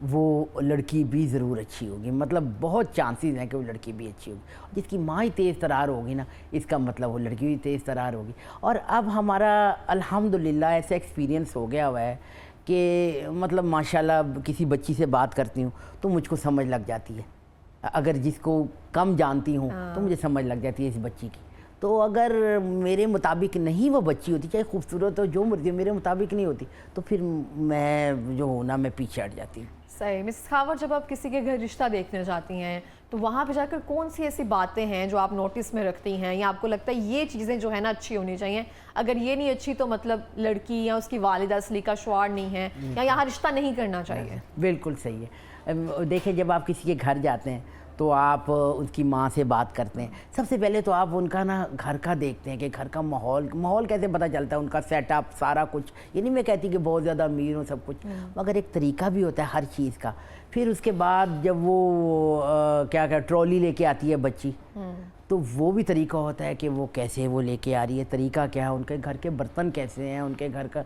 وہ لڑکی بھی ضرور اچھی ہوگی، مطلب بہت چانسز ہیں کہ وہ لڑکی بھی اچھی ہوگی۔ جس کی ماں ہی تیز ترار ہوگی نا، اس کا مطلب وہ لڑکی بھی تیز ترار ہوگی۔ اور اب ہمارا الحمدللہ ایسا ایکسپیرینس ہو گیا ہوا ہے کہ مطلب ماشاءاللہ کسی بچی سے بات کرتی ہوں تو مجھ کو سمجھ لگ جاتی ہے، اگر جس کو کم جانتی ہوں تو مجھے سمجھ لگ جاتی ہے اس بچی کی۔ تو اگر میرے مطابق نہیں وہ بچی ہوتی، چاہے خوبصورت ہو جو مرضی ہو، میرے مطابق نہیں ہوتی تو پھر میں جو ہوں نا میں پیچھے ہٹ جاتی ہوں۔ صحیح۔ مسز خاور، جب آپ کسی کے گھر رشتہ دیکھنے جاتی ہیں تو وہاں پہ جا کر کون سی ایسی باتیں ہیں جو آپ نوٹس میں رکھتی ہیں، یا آپ کو لگتا ہے یہ چیزیں جو ہے نا اچھی ہونی چاہیے، اگر یہ نہیں اچھی تو مطلب لڑکی یا اس کی والدہ سلیقہ شعار نہیں ہے، یا یہاں رشتہ نہیں کرنا چاہیے؟ بالکل صحیح ہے۔ دیکھیں جب آپ کسی کے گھر جاتے ہیں تو آپ اس کی ماں سے بات کرتے ہیں، سب سے پہلے تو آپ ان کا نا گھر کا دیکھتے ہیں کہ گھر کا ماحول کیسے پتہ چلتا ہے، ان کا سیٹ اپ سارا کچھ۔ یہ نہیں میں کہتی کہ بہت زیادہ امیر ہوں سب کچھ، مگر ایک طریقہ بھی ہوتا ہے ہر چیز کا۔ پھر اس کے بعد جب وہ کیا ٹرالی لے کے آتی ہے بچی، تو وہ بھی طریقہ ہوتا ہے کہ وہ کیسے وہ لے کے آ رہی ہے، طریقہ کیا ہے، ان کے گھر کے برتن کیسے ہیں، ان کے گھر کا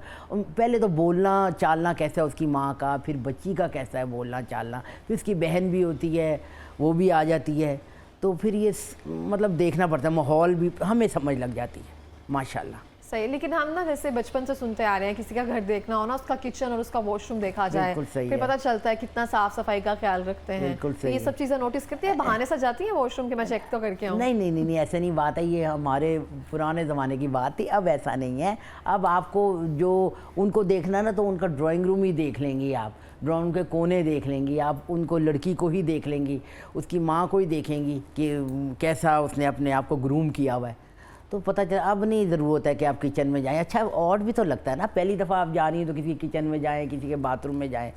پہلے تو بولنا چالنا کیسا ہے اس کی ماں کا، پھر بچی کا کیسا ہے بولنا چالنا، پھر اس کی بہن بھی ہوتی ہے وہ بھی آ جاتی ہے، تو پھر یہ مطلب دیکھنا پڑتا ہے، ماحول بھی ہمیں سمجھ لگ جاتی ہے ماشاءاللہ۔ صحیح۔ لیکن ہم نا جیسے بچپن سے سنتے آ رہے ہیں کسی کا گھر دیکھنا ہونا، اس کا کچن اور اس کا واش روم دیکھا جائے، بالکل صحیح پھر ہے۔ پتہ چلتا ہے کتنا صاف صفائی کا خیال رکھتے ہیں، بالکل تو صحیح یہ ہے۔ سب چیزیں نوٹس کرتی ہیں، بہانے سے جاتی ہیں واش روم کے میں چیک تو کر کے آؤں؟ نہیں ایسا نہیں بات ہے، یہ ہمارے پرانے زمانے کی بات تھی، اب ایسا نہیں ہے۔ اب آپ کو جو ان کو دیکھنا نا تو ان کا ڈرائنگ روم ہی دیکھ لیں گی آپ، ڈرائنگ کے کونے دیکھ لیں گی آپ، ان کو لڑکی کو ہی دیکھ لیں گی، اس کی ماں کو ہی دیکھیں گی کہ کیسا اس نے اپنے آپ کو گروم کیا ہوا ہے، تو پتہ چلا اب نہیں ضرورت ہے کہ آپ کچن میں جائیں۔ اچھا اور بھی تو لگتا ہے نا، پہلی دفعہ آپ جا رہی ہیں تو کسی کچن میں جائیں، کسی کے باتھ روم میں جائیں،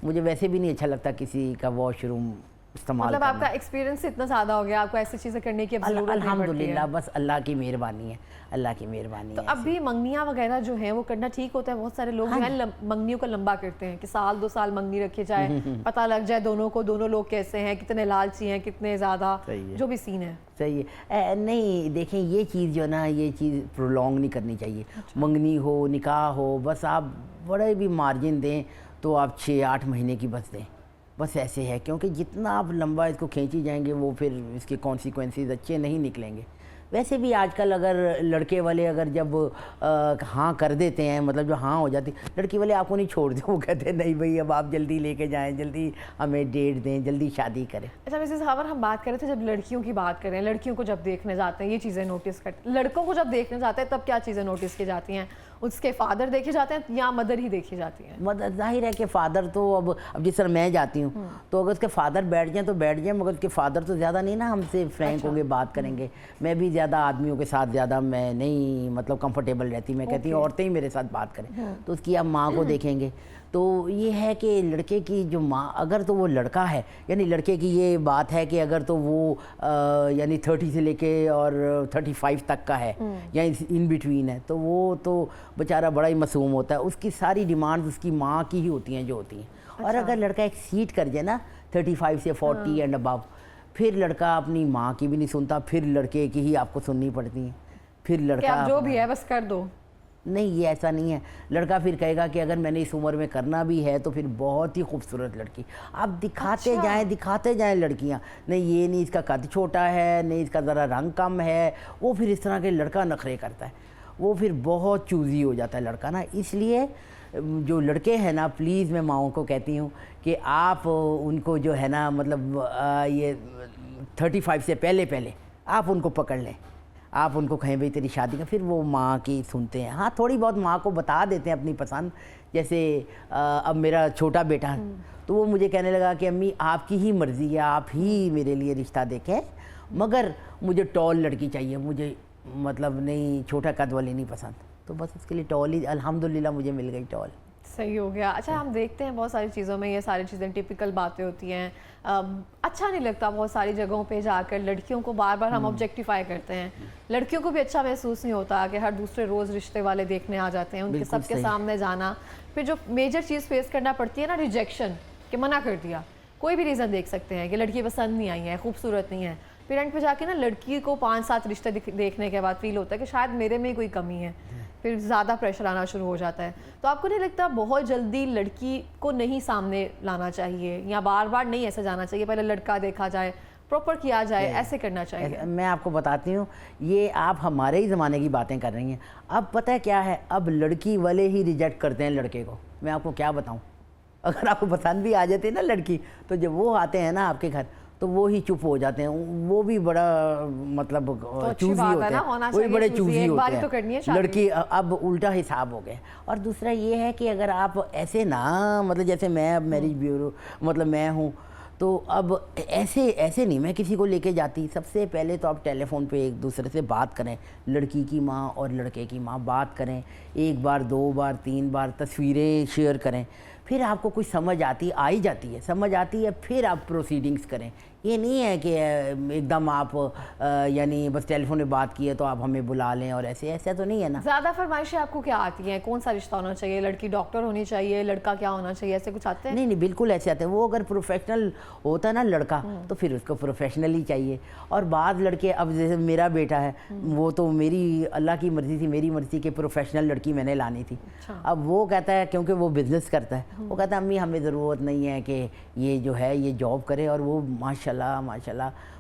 مجھے ویسے بھی نہیں اچھا لگتا کسی کا واش روم استعمال مطلب کرنا۔ آپ کا ایکسپیرینس اتنا زیادہ ہو گیا، آپ کو ایسی چیزیں کرنے کی اب ضرورت نہیں پڑتی ہے؟ الحمدللہ بس اللہ کی مہربانی ہے، اللہ کی مہربانی ہے۔ تو اب بھی منگنیاں وغیرہ جو ہیں وہ کرنا ٹھیک ہوتا ہے؟ بہت سارے لوگ جو ہیں منگنیوں کا لمبا کرتے ہیں کہ سال 2 سال منگنی رکھی جائے، پتہ لگ جائے دونوں کو، دونوں لوگ کیسے ہیں، کتنے لالچی ہیں، کتنے زیادہ، جو بھی سین ہے۔ صحیح ہے۔ نہیں دیکھیں یہ چیز جو نا یہ چیز پرولونگ نہیں کرنی چاہیے، منگنی ہو نکاح ہو، بس آپ بڑے بھی مارجن دیں تو آپ 6-8 مہینے کی بس دیں، بس ایسے ہے، کیونکہ جتنا آپ لمبا اس کو کھینچی جائیں گے وہ پھر اس کے کانسیکوینسز اچھے نہیں نکلیں گے۔ ویسے بھی آج کل اگر لڑکے والے اگر جب ہاں کر دیتے ہیں، مطلب جو ہاں ہو جاتی، لڑکی والے آپ کو نہیں چھوڑتے، وہ کہتے ہیں نہیں بھائی اب آپ جلدی لے کے جائیں، جلدی ہمیں ڈیٹ دیں، جلدی شادی کریں۔ اچھا مسز خاور، ہم بات کر رہے تھے جب لڑکیوں کی بات کریں، لڑکیوں کو جب دیکھنے جاتے ہیں یہ چیزیں نوٹس کرتے ہیں، لڑکوں کو جب دیکھنے جاتے ہیں تب کیا چیزیں نوٹس کی جاتی ہیں؟ اس کے فادر دیکھے جاتے ہیں یا مدر ہی دیکھی جاتی ہیں؟ مدر ظاہر ہے کہ فادر تو اب جس طرح میں جاتی ہوں تو اگر اس کے فادر بیٹھ جائیں تو بیٹھ جائیں، مگر اس کے فادر تو زیادہ نہیں نا ہم سے فرینک ہوں گے، بات کریں گے۔ میں بھی زیادہ آدمیوں کے ساتھ زیادہ میں نہیں مطلب کمفرٹیبل رہتی، میں کہتی ہوں عورتیں ہی میرے ساتھ بات کریں، تو اس کی آپ ماں کو دیکھیں گے تو یہ ہے کہ لڑکے کی جو ماں، اگر تو وہ لڑکا ہے، یعنی لڑکے کی یہ بات ہے کہ اگر تو وہ یعنی 30 سے لے کے اور 35 تک کا ہے یا ان بٹوین ہے، تو وہ تو بیچارہ بڑا ہی معصوم ہوتا ہے، اس کی ساری ڈیمانڈز اس کی ماں کی ہی ہوتی ہیں جو ہوتی ہیں۔ اور اگر لڑکا ایک سیٹ کر جائے نا 35 سے 40 اینڈ ابو، پھر لڑکا اپنی ماں کی بھی نہیں سنتا، پھر لڑکے کی ہی آپ کو سننی پڑتی ہیں، پھر کہ لڑکا آپ جو بھی ہے بس کر دو۔ نہیں یہ ایسا نہیں ہے، لڑکا پھر کہے گا کہ اگر میں نے اس عمر میں کرنا بھی ہے تو پھر بہت ہی خوبصورت لڑکی آپ دکھاتے جائیں لڑکیاں، نہیں یہ نہیں اس کا قد چھوٹا ہے، نہیں اس کا ذرا رنگ کم ہے، وہ پھر اس طرح کے لڑکا نخرے کرتا ہے، وہ پھر بہت چوزی ہو جاتا ہے لڑکا نا۔ اس لیے جو لڑکے ہیں نا، پلیز میں ماؤں کو کہتی ہوں کہ آپ ان کو جو ہے نا مطلب یہ 35 سے پہلے آپ ان کو پکڑ لیں، آپ ان کو کہیں بھئی تیری شادی کا، پھر وہ ماں کی سنتے ہیں، ہاں تھوڑی بہت ماں کو بتا دیتے ہیں اپنی پسند۔ جیسے اب میرا چھوٹا بیٹا ہے تو وہ مجھے کہنے لگا کہ امی آپ کی ہی مرضی ہے، آپ ہی میرے لیے رشتہ دیکھیں، مگر مجھے ٹال لڑکی چاہیے، مجھے مطلب نہیں چھوٹا قد والی نہیں پسند، تو بس اس کے لیے ٹال ہی الحمدللہ مجھے مل گئی ٹال۔ صحیح ہو گیا۔ اچھا ہم دیکھتے ہیں بہت ساری چیزوں میں یہ ساری چیزیں ٹپیکل باتیں ہوتی ہیں، اچھا نہیں لگتا بہت ساری جگہوں پہ جا کر لڑکیوں کو بار بار ہم آبجیکٹیفائی کرتے ہیں، لڑکیوں کو بھی اچھا محسوس نہیں ہوتا کہ ہر دوسرے روز رشتے والے دیکھنے آ جاتے ہیں، ان کے سب کے سامنے جانا، پھر جو میجر چیز فیس کرنا پڑتی ہے نا ریجیکشن، کہ منع کر دیا، کوئی بھی ریزن دیکھ سکتے ہیں کہ لڑکی پسند نہیں آئی ہے، خوبصورت نہیں ہے، پھر اینڈ پہ جا کے نا لڑکی کو 5-7 رشتے دیکھنے کے بعد فیل ہوتا ہے کہ شاید میرے میں ہی کوئی کمی ہے، پھر زیادہ پریشر آنا شروع ہو جاتا ہے. تو آپ کو نہیں لگتا بہت جلدی لڑکی کو نہیں سامنے لانا چاہیے, یا بار بار نہیں ایسے جانا چاہیے, پہلے لڑکا دیکھا جائے, پراپر کیا جائے, ایسے کرنا چاہیے؟ میں آپ کو بتاتی ہوں, یہ آپ ہمارے ہی زمانے کی باتیں کر رہی ہیں. اب پتہ ہے کیا ہے, اب لڑکی والے ہی ریجیکٹ کرتے ہیں لڑکے کو. میں آپ کو کیا بتاؤں, اگر آپ کو پسند بھی آ جاتی ہے نا لڑکی, تو جب وہ آتے ہیں نا آپ کے گھر تو وہ ہی چپ ہو جاتے ہیں. وہ بھی بڑا مطلب چوزی ہوتے ہیں, وہ بھی بڑے چوزی ہوتے ہیں. لڑکی اب الٹا حساب ہو گئے. اور دوسرا یہ ہے کہ اگر آپ ایسے نا, مطلب جیسے میں اب میرج بیورو مطلب میں ہوں, تو اب ایسے نہیں میں کسی کو لے کے جاتی. سب سے پہلے تو آپ ٹیلی فون پہ ایک دوسرے سے بات کریں, لڑکی کی ماں اور لڑکے کی ماں بات کریں, 1 بار 2 بار 3 بار تصویریں شیئر کریں. پھر آپ کو کچھ سمجھ آئی جاتی ہے, سمجھ آتی ہے, پھر آپ پروسیڈنگز کریں. یہ نہیں ہے کہ ایک دم آپ یعنی بس ٹیلی فون پہ بات کی ہے تو آپ ہمیں بلا لیں, اور ایسا تو نہیں ہے نا. زیادہ فرمائشیں آپ کو کیا آتی ہیں, کون سا رشتہ ہونا چاہیے, لڑکی ڈاکٹر ہونی چاہیے, لڑکا کیا ہونا چاہیے, ایسے کچھ آتے ہیں؟ نہیں بالکل ایسے آتے ہیں. وہ اگر پروفیشنل ہوتا ہے نا لڑکا, تو پھر اس کو پروفیشنل ہی چاہیے. اور بعض لڑکے, اب جیسے میرا بیٹا ہے, وہ تو میری اللہ کی مرضی تھی, میری مرضی کہ پروفیشنل لڑکی میں نے لانی تھی. اب وہ کہتا ہے, کیونکہ وہ بزنس کرتا ہے, وہ کہتا ہے امی ہمیں ضرورت نہیں ہے کہ یہ جو ہے یہ جاب کرے. اور وہ ماشاءاللہ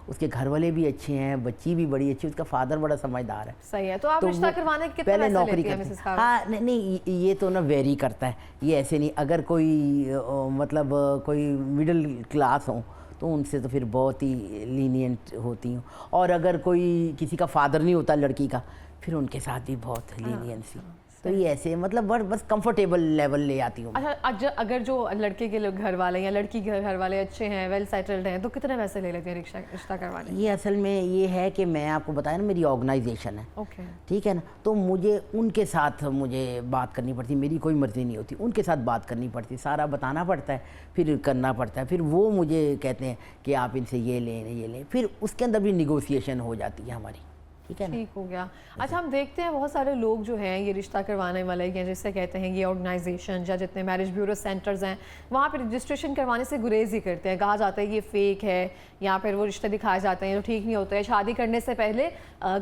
اس کے گھر والے بھی اچھے ہیں, بچی بھی بڑی اچھی, اس کا فادر بڑا سمجھدار ہے. صحیح ہے. تو آپ رشتہ کروانے کے کتنے پیسے لیتی ہیں مسز خاوند؟ ہاں نہیں, یہ تو نا ویری کرتا ہے, یہ ایسے نہیں. اگر کوئی مطلب کوئی مڈل کلاس ہوں تو ان سے تو پھر بہت ہی لینینٹ ہوتی ہوں. اور اگر کوئی کسی کا فادر نہیں ہوتا لڑکی کا, پھر ان کے ساتھ بھی بہت لینینسی. تو یہ ایسے مطلب بس کمفرٹیبل لیول لے آتی ہوں. اچھا, اگر جو لڑکے کے گھر والے یا لڑکی کے گھر والے اچھے ہیں, ویل سیٹلڈ ہیں, تو کتنے پیسے لے لیتے ہیں رشتہ کروانے؟ یہ اصل میں یہ ہے کہ میں آپ کو بتایا نا, میری آرگنائزیشن ہے, ٹھیک ہے نا, تو مجھے ان کے ساتھ مجھے بات کرنی پڑتی. میری کوئی مرضی نہیں ہوتی, ان کے ساتھ بات کرنی پڑتی, سارا بتانا پڑتا ہے, پھر کرنا پڑتا ہے. پھر وہ مجھے کہتے ہیں کہ آپ ان سے یہ لیں, پھر اس کے اندر بھی نیگوسیشن ہو جاتی ہے ہماری. ٹھیک ہو گیا. اچھا, ہم دیکھتے ہیں بہت سارے لوگ جو ہیں یہ رشتہ کروانے والے ہیں, جسے کہتے ہیں یہ آرگنائزیشن یا جتنے میرج بیورو سینٹرز ہیں, وہاں پہ رجسٹریشن کروانے سے گریز ہی کرتے ہیں. کہا جاتا ہے یہ فیک ہے, یا پھر وہ رشتے دکھائے جاتے ہیں جو ٹھیک نہیں ہوتے ہیں. شادی کرنے سے پہلے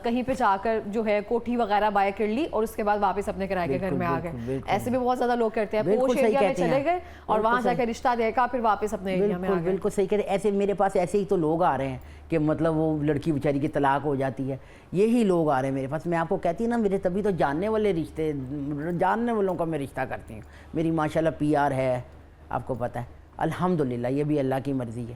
کہیں پہ جا کر جو ہے کوٹھی وغیرہ بائی کر لی, اور اس کے بعد واپس اپنے کرائے کے گھر میں آ گئے. ایسے بھی بہت زیادہ لوگ کرتے ہیں, پوش ایریا میں چلے گئے اور وہاں جا کے رشتہ دیکھا, پھر واپس اپنے ایریا میں آ گئے. بالکل صحیح کہہ رہے. ایسے میرے پاس ایسے ہی تو لوگ آ رہے ہیں کہ مطلب وہ لڑکی بیچاری کی طلاق ہو جاتی ہے, یہی لوگ آ رہے ہیں میرے پاس. میں آپ کو کہتی ہوں نا, میرے تبھی تو جاننے والے رشتے, جاننے والوں کا میں رشتہ کرتی ہوں. میری ماشاءاللہ PR ہے, آپ کو پتہ ہے, الحمدللہ, یہ بھی اللہ کی مرضی ہے.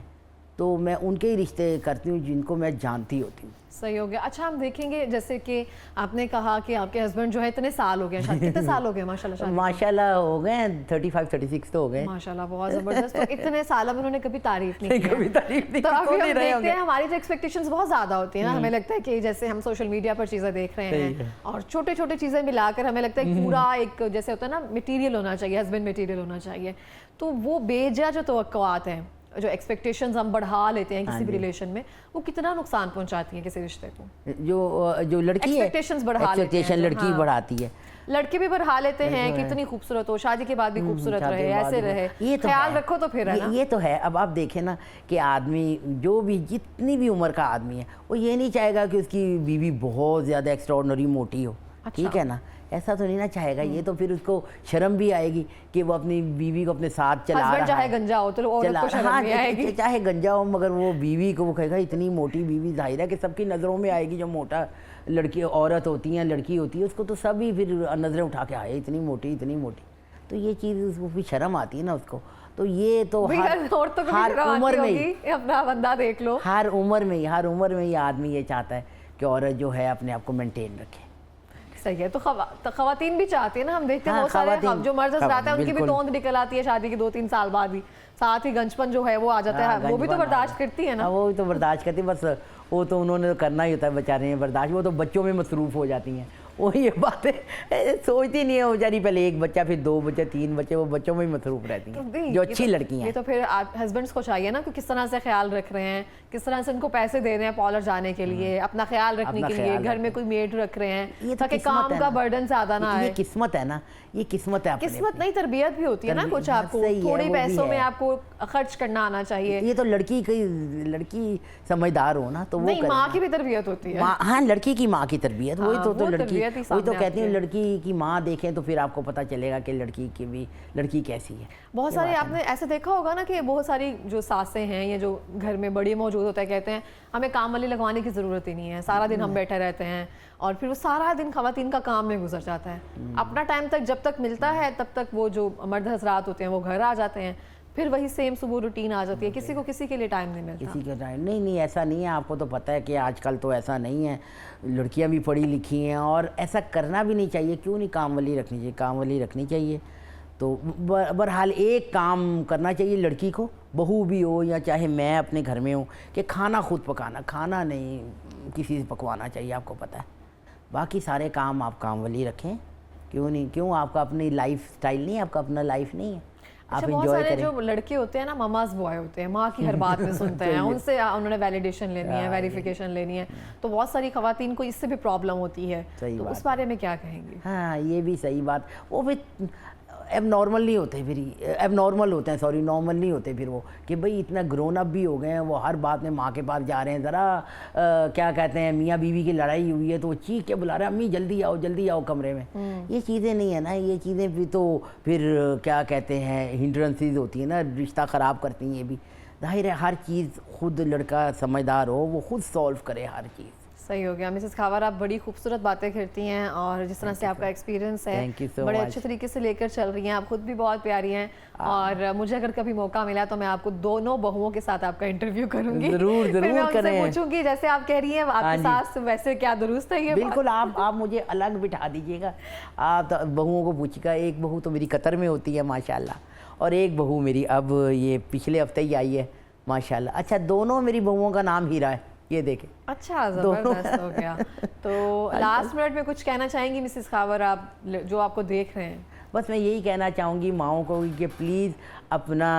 تو میں ان کے ہی رشتے کرتی ہوں جن کو میں جانتی ہوتی ہوں. صحیح ہو گیا. اچھا, ہم دیکھیں گے جیسے کہ آپ نے کہا کہ آپ کے ہسبینڈ جو ہے اتنے سال ہو گئے شادی, کتنے سال ہو گئے ماشاءاللہ شادی؟ ماشاءاللہ ہو گئے 35-36 تو ہو گئے ماشاءاللہ, بہت زبردست. تو اتنے سال اب انہوں نے کبھی تعریف نہیں کی. کبھی تعریف نہیں. تو ابھی ہم دیکھتے ہیں ہماری جو ایکسپیکٹیشنز بہت زیادہ ہوتی ہیں نا, ہمیں لگتا ہے کہ جیسے ہم سوشل میڈیا پر چیزیں دیکھ رہے ہیں, اور چھوٹے چھوٹے چیزیں ملا کر ہمیں لگتا ہے کہ پورا ایک جیسے ہوتا ہے نا مٹیریل ہونا چاہیے, ہسبینڈ مٹیریل ہونا چاہیے. تو وہ بے جا جو توقعات ہیں, جو ایکسپیکٹیشنز ہم بڑھا لیتے ہیں کسی بھی ریلیشن میں, وہ کتنا نقصان پہنچاتی ہیں کسی رشتے کو؟ جو لڑکی ہے ایکسپیکٹیشن لڑکی بڑھاتی ہے, لڑکے بھی بڑھا لیتے ہیں کہ اتنی خوبصورت ہو, شادی کے بعد بھی خوبصورت رہے, ایسے رہے, خیال رکھو تو پھر ہے نا. یہ تو ہے. اب آپ دیکھیں نا کہ آدمی جو بھی جتنی بھی عمر کا آدمی ہے, وہ یہ نہیں چاہے گا کہ اس کی بیوی بہت زیادہ ایکسٹراڈنری موٹی ہو, ٹھیک ہے نا, ایسا تو نہیں نا چاہے گا. یہ تو پھر اس کو شرم بھی آئے گی کہ وہ اپنی بیوی کو اپنے ساتھ چلا رہا ہے. چاہے گنجا ہو تو عورت کو شرم نہیں آئے گی, چاہے گنجا ہو, مگر وہ بیوی کو وہ کہے گا اتنی موٹی بیوی, ظاہر ہے کہ سب کی نظروں میں آئے گی. جو موٹا لڑکی عورت ہوتی ہیں, لڑکی ہوتی ہے, اس کو تو سبھی پھر نظریں اٹھا کے آئے, اتنی موٹی اتنی موٹی. تو یہ چیز اس کو بھی شرم آتی ہے نا اس کو. تو یہ تو ہر عمر میں ہی, اپنا بندہ دیکھ لو, ہر عمر میں ہی آدمی یہ چاہتا ہے کہ عورت جو ہے اپنے آپ کو مینٹین رکھے. صحیح ہے. تو خواتین بھی چاہتی ہیں نا, ہم دیکھتے ہیں بہت سارے جو مرد حضرات ہیں ان کی بھی توند نکل آتی ہے شادی کے 2-3 سال بعد ہی, ساتھ ہی گنجپن جو ہے وہ آ جاتا ہے, وہ بھی تو برداشت کرتی ہے نا. وہ بھی تو برداشت کرتی ہے, بس وہ تو انہوں نے کرنا ہی ہوتا ہے بیچارے برداشت. وہ تو بچوں میں مصروف ہو جاتی ہیں, وہی یہ بات ہے, سوچتی نہیں ہے بیچاری, پہلے 1 بچہ پھر 2 بچے 3 بچے, وہ بچوں میں ہی مصروف رہتی ہیں جو اچھی لڑکی ہیں. یہ تو پھر ہسبینڈس کو چاہیے نا کہ کس طرح سے خیال رکھ رہے ہیں, کس طرح سے ان کو پیسے دے رہے ہیں پارلر جانے کے لیے, اپنا خیال رکھنے کے لیے, گھر میں کوئی میڈ رکھ رہے ہیں تاکہ کام کا برڈن زیادہ نہ آئے. یہ قسمت ہے نا, یہ قسمت ہے. قسمت نہیں, تربیت بھی ہوتی ہے نا کچھ. آپ کو تھوڑے پیسوں میں آپ کو خرچ کرنا آنا چاہیے. یہ تو لڑکی سمجھدار ہو نا, تو وہ ماں کی بھی تربیت ہوتی ہے. ہاں, لڑکی کی ماں کی تربیت, وہی تو لڑکی اصلیت ہی وہی تو سامنے کہتی آتی ہوں ہے۔ لڑکی کی ماں دیکھیں تو پھر آپ کو پتہ چلے گا کہ لڑکی کیسی ہے۔ بہت ساری آپ نے ایسے دیکھا ہوگا نا کہ بہت ساری جو ساسیں ہیں یا جو گھر میں بڑی موجود ہوتا ہے کہتے ہیں ہمیں کام والی لگوانے کی ضرورت ہی نہیں ہے، سارا دن ہم بیٹھے رہتے ہیں اور پھر وہ سارا دن خواتین کا کام میں گزر جاتا ہے۔ اپنا ٹائم تک جب تک ملتا ہے تب تک وہ جو مرد حضرات ہوتے ہیں وہ گھر آ جاتے ہیں، پھر وہی سیم صبح روٹین آ جاتی ہے، کسی کو کسی کے لیے ٹائم نہیں ملتا۔ کسی کا ٹائم نہیں، ایسا نہیں ہے، آپ کو تو پتہ ہے کہ آج کل تو ایسا نہیں ہے، لڑکیاں بھی پڑھی لکھی ہیں اور ایسا کرنا بھی نہیں چاہیے، کیوں نہیں کام والی رکھنی چاہیے، کام والی رکھنی چاہیے۔ تو بہرحال ایک کام کرنا چاہیے لڑکی کو، بہو بھی ہو یا چاہے میں اپنے گھر میں ہوں، کہ کھانا خود پکانا، کھانا نہیں کسی سے پکوانا چاہیے، آپ کو پتہ ہے۔ باقی سارے کام آپ کام والی رکھیں، کیوں آپ کا اپنی لائف سٹائل نہیں ہے، آپ کا اپنا لائف نہیں ہے، آپ بہت انجوائے سارے کریں۔ جو لڑکے ہوتے ہیں نا ماماز بوائے ہوتے ہیں، ماں کی ہر بات میں سنتے ہیں، ان سے انہوں نے ویلیڈیشن لینی ہے، ویریفیکیشن لینی ہے، تو بہت ساری خواتین کو اس سے بھی پرابلم ہوتی ہے، تو اس بارے میں کیا کہیں گے؟ ہاں یہ بھی صحیح بات، وہ بھی اب نارمل نہیں ہوتے، پھر اب نارمل ہوتے ہیں، سوری نارمل نہیں ہوتے پھر وہ، کہ بھئی اتنا گرون اپ بھی ہو گئے ہیں، وہ ہر بات میں ماں کے پاس جا رہے ہیں، ذرا کیا کہتے ہیں میاں بیوی کی لڑائی ہوئی ہے تو وہ چیخ کے بلا رہے ہیں امی جلدی آؤ کمرے میں۔ یہ چیزیں نہیں ہیں نا، یہ چیزیں بھی تو پھر کیا کہتے ہیں ہنڈرنسز ہوتی ہیں نا، رشتہ خراب کرتی ہیں یہ بھی۔ ظاہر ہے ہر چیز خود لڑکا سمجھدار ہو وہ خود سولو کرے ہر چیز۔ صحیح ہو گیا مسز خاور، آپ بڑی خوبصورت باتیں کرتی ہیں اور جس طرح سے آپ کا ایکسپیرینس ہے بڑے اچھے طریقے سے لے کر چل رہی ہیں، آپ خود بھی بہت پیاری ہیں، اور مجھے اگر کبھی موقع ملا تو میں آپ کو دونوں بہوؤں کے ساتھ آپ کا انٹرویو کروں گی، ضرور پھر میں ان سے کریں۔ پوچھوں گی جیسے آپ کہہ رہی ہیں آپ کی ساس ویسے کیا درست ہے یہ بات؟ بالکل، آپ مجھے الگ بٹھا دیجیے گا، آپ بہوؤں کو پوچھیے گا، ایک بہو تو میری قطر میں ہوتی ہے ماشاءاللہ، اور ایک بہو میری اب یہ پچھلے ہفتے ہی آئی ہے ماشاءاللہ۔ اچھا دونوں میری بہوؤں کا نام ہیرا ہے، یہ دیکھیں۔ اچھا زبردست ہو گیا۔ تو لاسٹ منٹ میں کچھ کہنا چاہیں گی مسز خاور آپ جو آپ کو دیکھ رہے ہیں؟ بس میں یہی کہنا چاہوں گی ماؤں کو کہ پلیز اپنا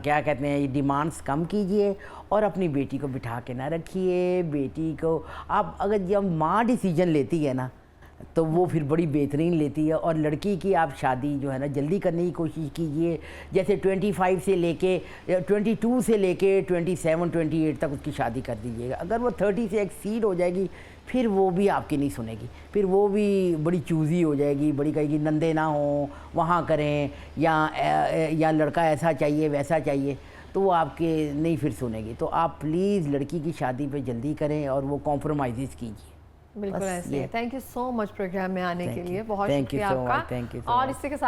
کیا کہتے ہیں ڈیمانڈس کم کیجئے اور اپنی بیٹی کو بٹھا کے نہ رکھیے۔ بیٹی کو آپ اگر جب ماں ڈیسیجن لیتی ہے نا تو وہ پھر بڑی بہترین لیتی ہے، اور لڑکی کی آپ شادی جو ہے نا جلدی کرنے کی کوشش کیجئے، جیسے 25 سے لے کے 22 سے لے کے 27 28 تک اس کی شادی کر دیجیے گا۔ اگر وہ 30 سے ایکسیڈ ہو جائے گی پھر وہ بھی آپ کی نہیں سنے گی، پھر وہ بھی بڑی چوزی ہو جائے گی، بڑی کہے گی نندے نہ ہوں وہاں کریں، یا لڑکا ایسا چاہیے ویسا چاہیے، تو وہ آپ کے نہیں پھر سنے گی۔ تو آپ پلیز لڑکی کی شادی پہ جلدی کریں اور وہ کمپرومائزز کیجیے۔ بالکل ایسے۔ Thank you so much program میں آنے کے لیے، بہت تھینک یو شکریہ سو آپ مچ، تھینک یو کا، سو اور مچ۔ اس سے